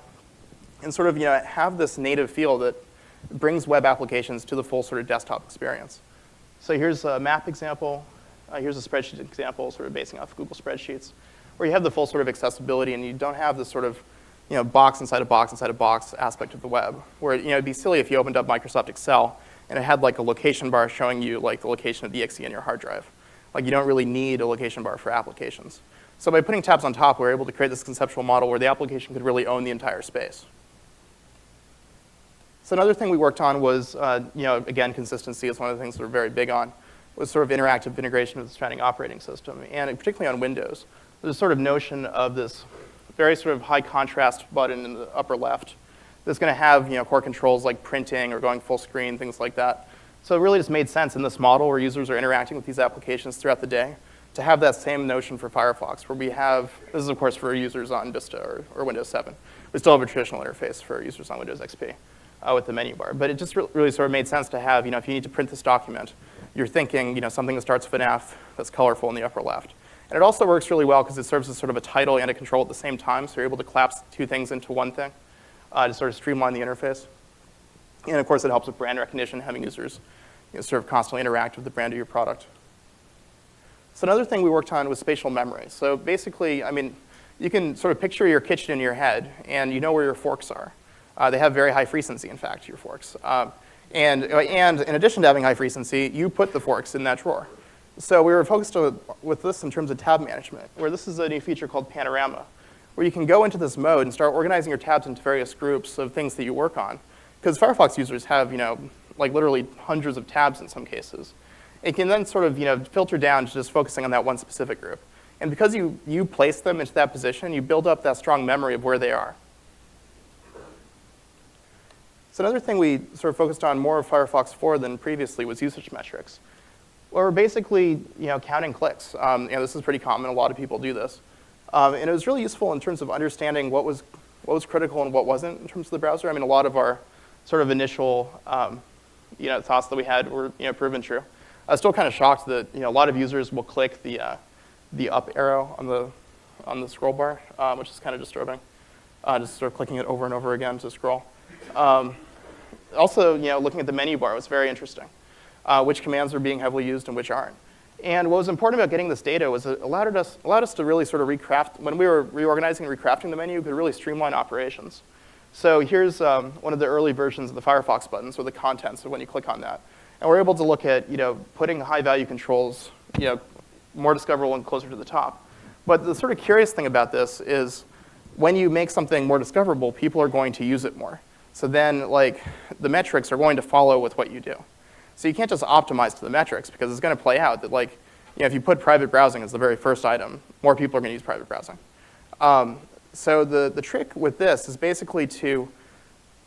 And sort of have this native feel that brings web applications to the full sort of desktop experience. So here's a map example. Here's a spreadsheet example, sort of basing off Google spreadsheets, where you have the full sort of accessibility and you don't have this sort of box inside a box inside a box aspect of the web, where it'd be silly if you opened up Microsoft Excel and it had a location bar showing you the location of the exe in your hard drive. You don't really need a location bar for applications. So by putting tabs on top, we're able to create this conceptual model where the application could really own the entire space. So another thing we worked on was, again, consistency is one of the things that we're very big on, was sort of interactive integration with the surrounding operating system, and particularly on Windows. There's a sort of notion of this very sort of high contrast button in the upper left that's going to have core controls like printing or going full screen, things like that. So it really just made sense in this model where users are interacting with these applications throughout the day to have that same notion for Firefox, where we have, this is of course for users on Vista or Windows 7. We still have a traditional interface for users on Windows XP with the menu bar. But it just really sort of made sense to have, if you need to print this document, you're thinking, something that starts with an F that's colorful in the upper left. And it also works really well because it serves as sort of a title and a control at the same time, so you're able to collapse two things into one thing to sort of streamline the interface. And of course, it helps with brand recognition, having users sort of constantly interact with the brand of your product. So another thing we worked on was spatial memory. So basically, you can sort of picture your kitchen in your head, and you know where your forks are. They have very high frequency, in fact, your forks. And in addition to having high frequency, you put the forks in that drawer. So we were focused with this in terms of tab management, where this is a new feature called Panorama, where you can go into this mode and start organizing your tabs into various groups of things that you work on. Because Firefox users have, literally hundreds of tabs in some cases. It can then sort of, filter down to just focusing on that one specific group. And because you place them into that position, you build up that strong memory of where they are. So another thing we sort of focused on more of Firefox 4 than previously was usage metrics. Where we're basically, counting clicks. This is pretty common. A lot of people do this. And it was really useful in terms of understanding what was critical and what wasn't in terms of the browser. A lot of our sort of initial thoughts that we had were proven true. I was still kind of shocked that a lot of users will click the up arrow on the scroll bar, which is kind of disturbing. Just sort of clicking it over and over again to scroll. Also, looking at the menu bar was very interesting. Which commands are being heavily used and which aren't. And what was important about getting this data was it allowed us to really sort of recraft, when we were reorganizing and recrafting the menu, we could really streamline operations. So here's one of the early versions of the Firefox buttons with the contents of when you click on that. And we're able to look at putting high-value controls more discoverable and closer to the top. But the sort of curious thing about this is when you make something more discoverable, people are going to use it more. So then the metrics are going to follow with what you do. So you can't just optimize to the metrics because it's going to play out that if you put private browsing as the very first item, more people are going to use private browsing. So the trick with this is basically to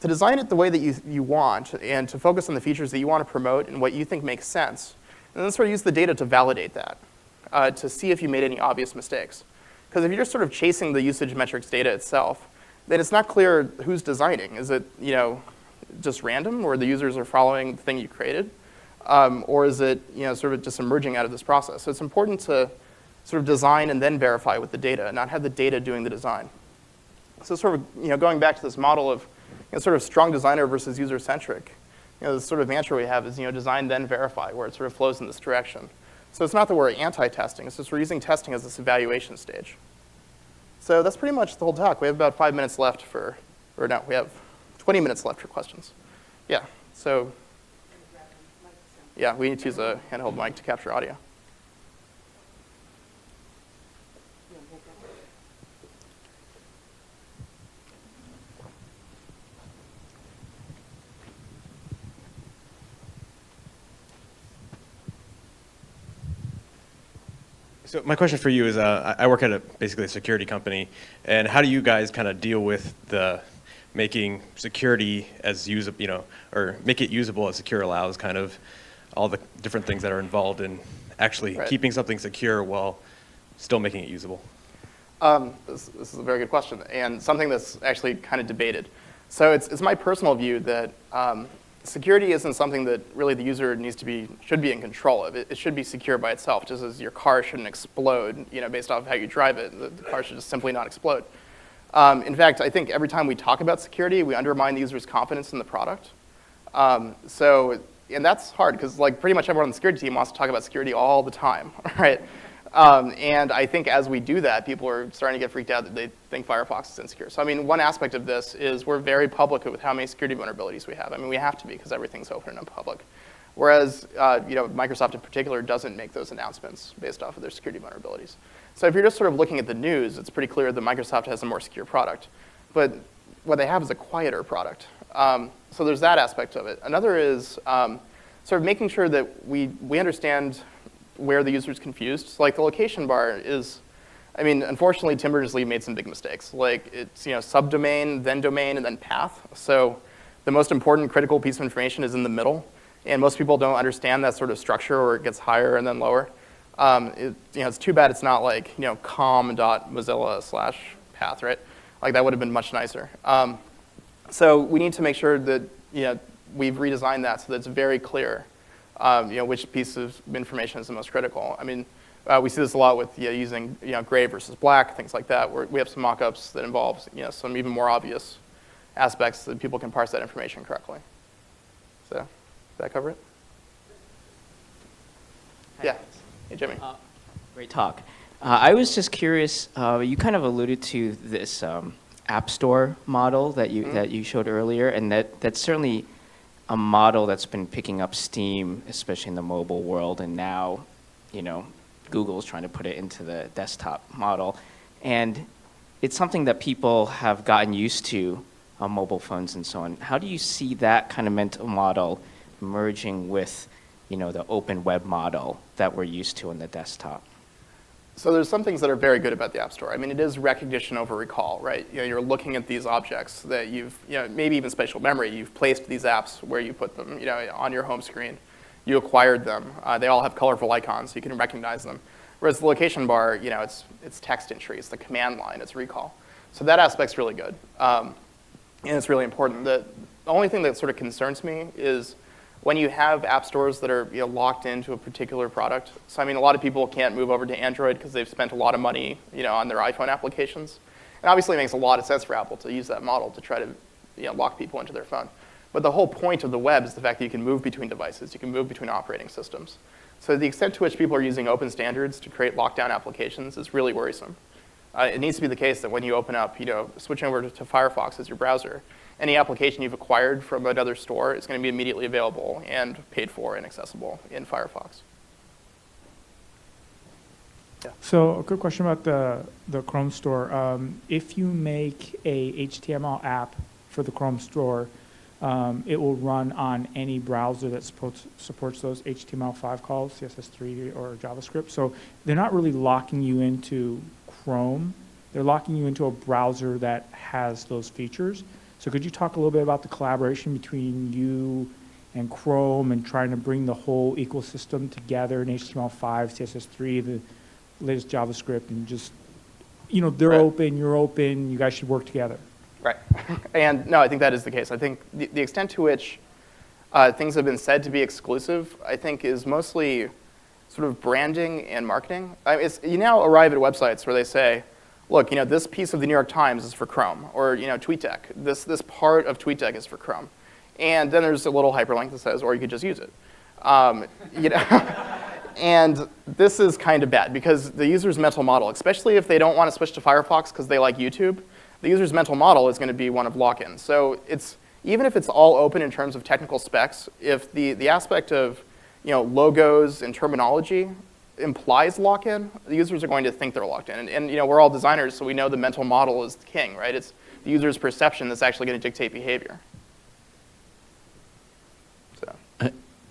design it the way that you want and to focus on the features that you want to promote and what you think makes sense. And then sort of use the data to validate that, to see if you made any obvious mistakes. Because if you're just sort of chasing the usage metrics data itself, then it's not clear who's designing. Is it just random, or the users are following the thing you created? Or is it sort of just emerging out of this process? So it's important to sort of design and then verify with the data, not have the data doing the design. So sort of going back to this model of sort of strong designer versus user-centric, the sort of mantra we have is design then verify, where it sort of flows in this direction. So it's not that we're anti-testing, it's just we're using testing as this evaluation stage. So that's pretty much the whole talk. We have about 5 minutes left we have 20 minutes left for questions. Yeah, so. Yeah, we need to use a handheld mic to capture audio. So my question for you is, I work at basically a security company, and how do you guys kind of deal with the making security as usable, or make it usable as secure allows, kind of all the different things that are involved in actually keeping something secure while still making it usable? This is a very good question, and something that's actually kind of debated. So it's my personal view that security isn't something that really the user should be in control of. It should be secure by itself, just as your car shouldn't explode, based off of how you drive it. The car should just simply not explode. In fact, I think every time we talk about security, we undermine the user's confidence in the product. And that's hard because pretty much everyone on the security team wants to talk about security all the time, right? And I think as we do that, people are starting to get freaked out that they think Firefox is insecure. So I mean, one aspect of this is we're very public with how many security vulnerabilities we have. I mean, we have to be because everything's open and public. Whereas Microsoft in particular doesn't make those announcements based off of their security vulnerabilities. So if you're just sort of looking at the news, it's pretty clear that Microsoft has a more secure product. But what they have is a quieter product. So there's that aspect of it. Another is sort of making sure that we understand where the user's confused. So the location bar is, I mean, unfortunately, Tim Berners-Lee made some big mistakes. It's subdomain, then domain, and then path. So the most important critical piece of information is in the middle. And most people don't understand that sort of structure where it gets higher and then lower. It's too bad it's not com.mozilla/path, right? That would have been much nicer. So we need to make sure that we've redesigned that so that it's very clear which piece of information is the most critical. I mean, we see this a lot with using gray versus black, things like that, where we have some mock-ups that involve some even more obvious aspects that people can parse that information correctly. So, did that cover it? Yeah. Hey, Jimmy. Great talk. I was just curious, you kind of alluded to this App Store model that you showed earlier, and that's certainly a model that's been picking up steam, especially in the mobile world, and now, Google's trying to put it into the desktop model. And it's something that people have gotten used to on mobile phones and so on. How do you see that kind of mental model merging with, the open web model that we're used to on the desktop? So there's some things that are very good about the App Store. I mean, it is recognition over recall, right? You're looking at these objects that you've, maybe even spatial memory. You've placed these apps where you put them, on your home screen. You acquired them. They all have colorful icons, so you can recognize them. Whereas the location bar, it's text entry, it's the command line, it's recall. So that aspect's really good, and it's really important. The only thing that sort of concerns me is when you have app stores that are locked into a particular product. So I mean, a lot of people can't move over to Android because they've spent a lot of money on their iPhone applications. And obviously it makes a lot of sense for Apple to use that model to try to lock people into their phone. But the whole point of the web is the fact that you can move between devices. You can move between operating systems. So the extent to which people are using open standards to create lockdown applications is really worrisome. It needs to be the case that when you open up, switching over to Firefox as your browser, any application you've acquired from another store is going to be immediately available and paid for and accessible in Firefox. Yeah. So a quick question about the Chrome store. If you make a HTML app for the Chrome store, it will run on any browser that supports those HTML5 calls, CSS3 or JavaScript. So they're not really locking you into Chrome. They're locking you into a browser that has those features. So could you talk a little bit about the collaboration between you and Chrome and trying to bring the whole ecosystem together in HTML5, CSS3, the latest JavaScript, and just, they're Right. open, you're open, you guys should work together. Right. And no, I think that is the case. I think the extent to which things have been said to be exclusive, I think, is mostly sort of branding and marketing. You now arrive at websites where they say, look, this piece of the New York Times is for Chrome, or TweetDeck. This part of TweetDeck is for Chrome. And then there's a little hyperlink that says, or you could just use it. And this is kind of bad because the user's mental model, especially if they don't want to switch to Firefox because they like YouTube, the user's mental model is going to be one of lock-in. So even if it's all open in terms of technical specs, if the aspect of logos and terminology implies lock-in, the users are going to think they're locked in. And we're all designers, so we know the mental model is the king, right? It's the user's perception that's actually going to dictate behavior. So,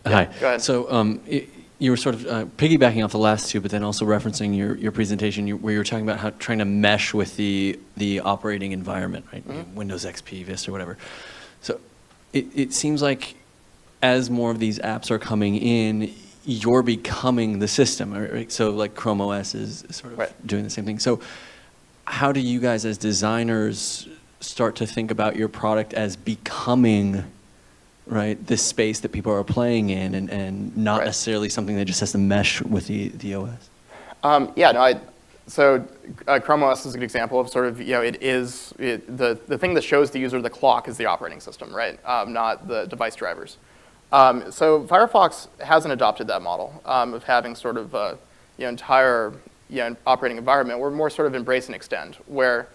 Hi. go ahead. So you were sort of piggybacking off the last two, but then also referencing your presentation where you were talking about how trying to mesh with the operating environment, right? Mm-hmm. Windows XP, Vista, whatever. So it seems like as more of these apps are coming in, you're becoming the system, right? So like Chrome OS is sort of Right. doing the same thing. So how do you guys as designers start to think about your product as becoming, right, this space that people are playing in and not Right. necessarily something that just has to mesh with the OS? So Chrome OS is an example of sort of, the thing that shows the user the clock is the operating system, right? Not the device drivers. So Firefox hasn't adopted that model of having sort of entire operating environment. We're more sort of embrace and extend, where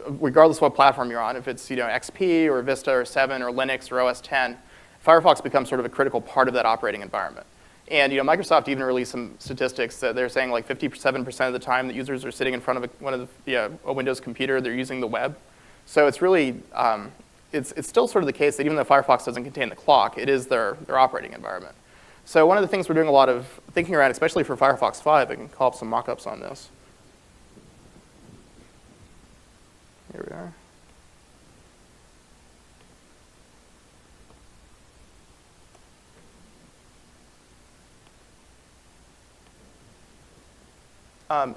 regardless of what platform you're on, if it's XP or Vista or 7 or Linux or OS 10, Firefox becomes sort of a critical part of that operating environment. And Microsoft even released some statistics that they're saying like 57% of the time that users are sitting in front of a Windows computer, they're using the web. So it's really, it's still sort of the case that even though Firefox doesn't contain the clock, it is their operating environment. So one of the things we're doing a lot of thinking around, especially for Firefox 5, I can call up some mock-ups on this. Here we are.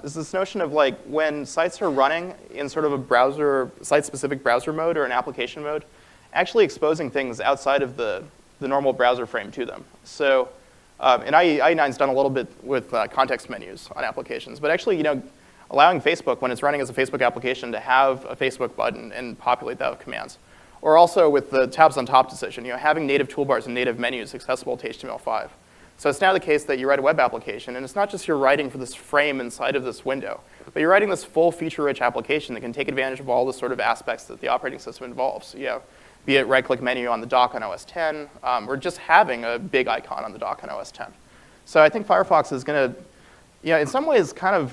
Is this notion of like when sites are running in sort of a browser, site-specific browser mode or an application mode, actually exposing things outside of the normal browser frame to them. So, and IE9's done a little bit with context menus on applications, but actually, allowing Facebook, when it's running as a Facebook application, to have a Facebook button and populate that with commands. Or also with the tabs on top decision, having native toolbars and native menus accessible to HTML5. So it's now the case that you write a web application, and it's not just you're writing for this frame inside of this window, but you're writing this full feature-rich application that can take advantage of all the sort of aspects that the operating system involves. Be it right-click menu on the dock on OS 10, or just having a big icon on the dock on OS 10. So I think Firefox is going to, in some ways, kind of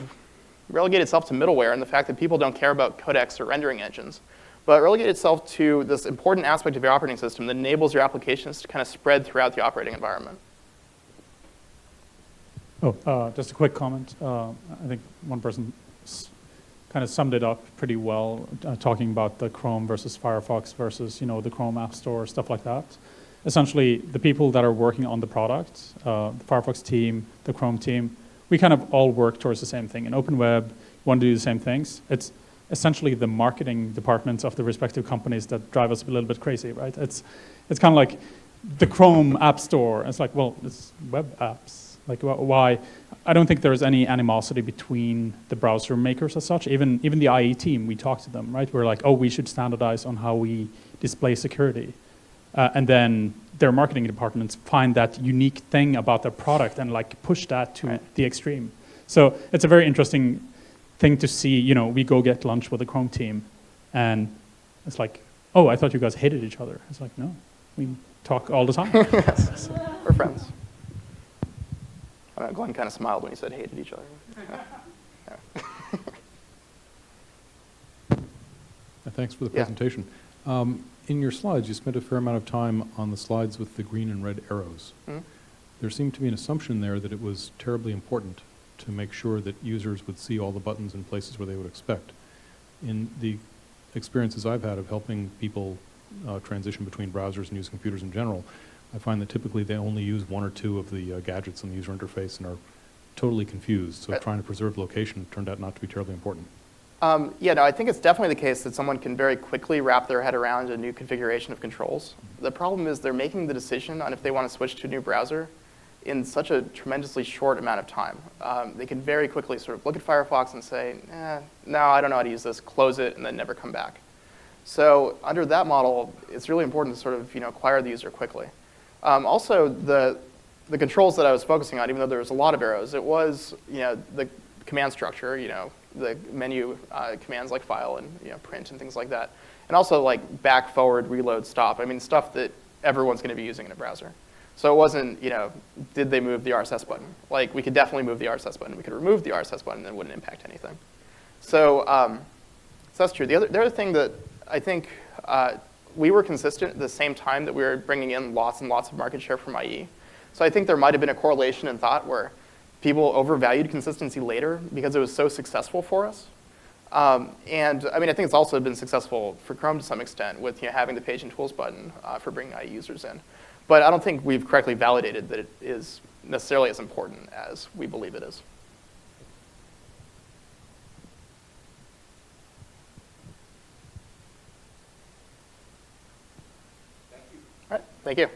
relegate itself to middleware and the fact that people don't care about codecs or rendering engines, but relegate itself to this important aspect of your operating system that enables your applications to kind of spread throughout the operating environment. Just a quick comment. I think one person kind of summed it up pretty well, talking about the Chrome versus Firefox versus the Chrome App Store, stuff like that. Essentially, the people that are working on the product, the Firefox team, the Chrome team, we kind of all work towards the same thing. In open web, we want to do the same things. It's essentially the marketing departments of the respective companies that drive us a little bit crazy, right? It's kind of like the Chrome App Store. It's like, well, it's web apps. Like, why? I don't think there's any animosity between the browser makers as such. Even the IE team, we talked to them, right? We're like, oh, we should standardize on how we display security. And then their marketing departments find that unique thing about their product and like push that to the extreme. So it's a very interesting thing to see. You know, we go get lunch with the Chrome team, and it's like, oh, I thought you guys hated each other. It's like, no, we talk all the time. Yes, we're friends. Glenn kind of smiled when he said hated each other. Thanks for the Yeah. presentation. In your slides, you spent a fair amount of time on the slides with the green and red arrows. Mhm. There seemed to be an assumption there that it was terribly important to make sure that users would see all the buttons in places where they would expect. In the experiences I've had of helping people transition between browsers and use computers in general, I find that typically they only use one or two of the gadgets in the user interface and are totally confused. So trying to preserve location turned out not to be terribly important. Yeah, no, I think it's definitely the case that someone can very quickly wrap their head around a new configuration of controls. The problem is they're making the decision on if they want to switch to a new browser in such a tremendously short amount of time. They can very quickly sort of look at Firefox and say, no, I don't know how to use this, close it, and then never come back. So under that model, it's really important to sort of acquire the user quickly. Also, the controls that I was focusing on, even though there was a lot of arrows, it was the command structure, the menu commands like file and print and things like that. And also like back, forward, reload, stop. I mean, stuff that everyone's going to be using in a browser. So it wasn't, did they move the RSS button? Like, we could definitely move the RSS button. We could remove the RSS button and it wouldn't impact anything. So, so that's true. The other thing that I think we were consistent at the same time that we were bringing in lots and lots of market share from IE. So I think there might have been a correlation in thought where people overvalued consistency later because it was so successful for us. And I mean, I think it's also been successful for Chrome to some extent with having the page and tools button for bringing IE users in. But I don't think we've correctly validated that it is necessarily as important as we believe it is. Thank you. All right, thank you.